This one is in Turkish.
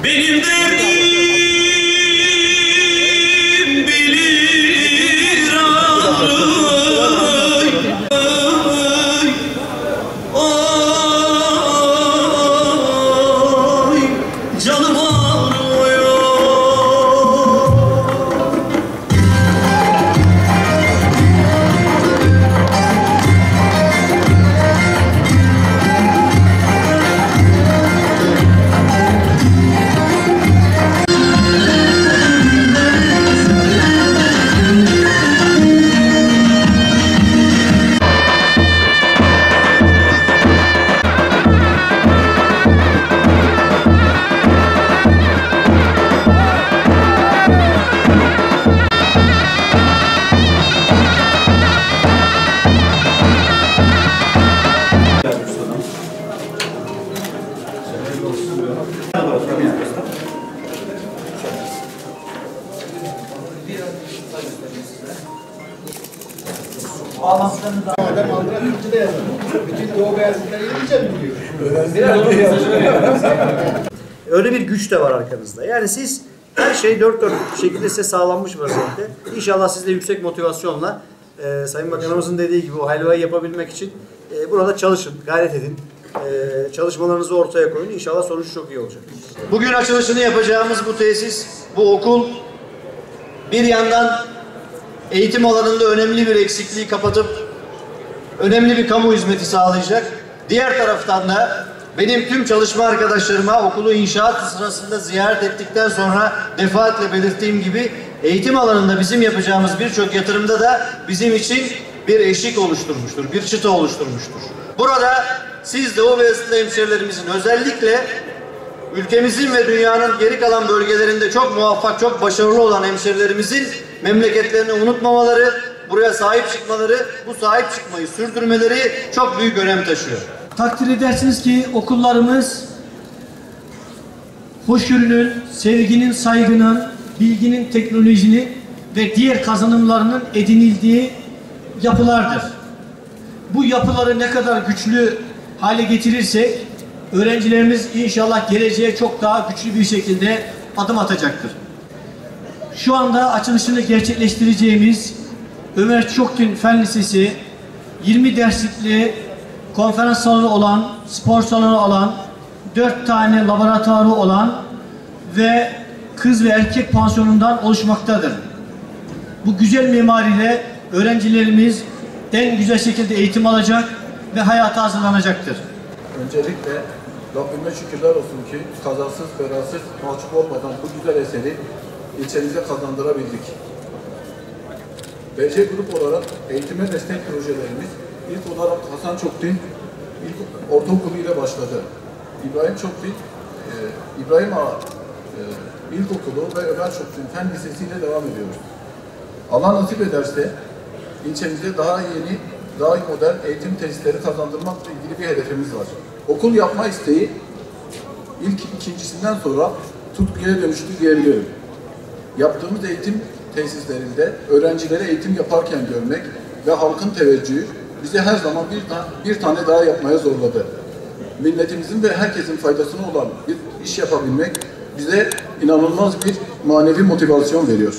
Benim derdim bilir ay, ay, canım ağrıyor. Bağlantılarını da adam aldıran Türkçe'de yazıyor. Bütün Doğu Beyazıtları İngilizce mi biliyor? Öyle bir güç de var arkanızda. Yani siz her şey dört dörtlük bir şekilde size sağlanmış vaziyette. İnşallah siz de yüksek motivasyonla Sayın Bakanımızın dediği gibi o helvayı yapabilmek için burada çalışın, gayret edin. Çalışmalarınızı ortaya koyun. İnşallah sonuç çok iyi olacak. Bugün açılışını yapacağımız bu tesis, bu okul bir yandan eğitim alanında önemli bir eksikliği kapatıp önemli bir kamu hizmeti sağlayacak. Diğer taraftan da benim tüm çalışma arkadaşlarıma okulu inşaat sırasında ziyaret ettikten sonra defaatle belirttiğim gibi eğitim alanında bizim yapacağımız birçok yatırımda da bizim için bir eşik oluşturmuştur, bir çıta oluşturmuştur. Burada siz Doğu Beyazıtlı hemşehrilerimizin özellikle ülkemizin ve dünyanın geri kalan bölgelerinde çok muvaffak, çok başarılı olan hemşehrilerimizin memleketlerini unutmamaları, buraya sahip çıkmaları, bu sahip çıkmayı sürdürmeleri çok büyük önem taşıyor. Takdir edersiniz ki okullarımız hoşgörünün, sevginin, saygının, bilginin, teknolojinin ve diğer kazanımlarının edinildiği yapılardır. Bu yapıları ne kadar güçlü hale getirirsek öğrencilerimiz inşallah geleceğe çok daha güçlü bir şekilde adım atacaktır. Şu anda açılışını gerçekleştireceğimiz Ömer Çokgün Fen Lisesi 20 derslikli konferans salonu olan, spor salonu olan, 4 tane laboratuvarı olan ve kız ve erkek pansiyonundan oluşmaktadır. Bu güzel mimariyle öğrencilerimiz en güzel şekilde eğitim alacak ve hayata hazırlanacaktır. Öncelikle Rabbime şükürler olsun ki kazasız belasız mahcup olmadan bu güzel eseri ilçemize kazandırabildik. BC Grup olarak eğitime destek projelerimiz ilk olarak Hasan Çokdin Ortaokulu ile başladı. İbrahim Çokdin, İbrahim Ağa İlkokulu ve Ömer Çokdin Fen Lisesi ile devam ediyoruz. Allah nasip ederse ilçemize daha yeni, daha modern eğitim tesisleri kazandırmakla ilgili bir hedefimiz var. Okul yapma isteği ikincisinden sonra tutkuya dönüştü diyebilirim. Yaptığımız eğitim tesislerinde öğrencileri eğitim yaparken görmek ve halkın teveccühü bizi her zaman bir tane daha yapmaya zorladı. Milletimizin ve herkesin faydasına olan bir iş yapabilmek bize inanılmaz bir manevi motivasyon veriyor.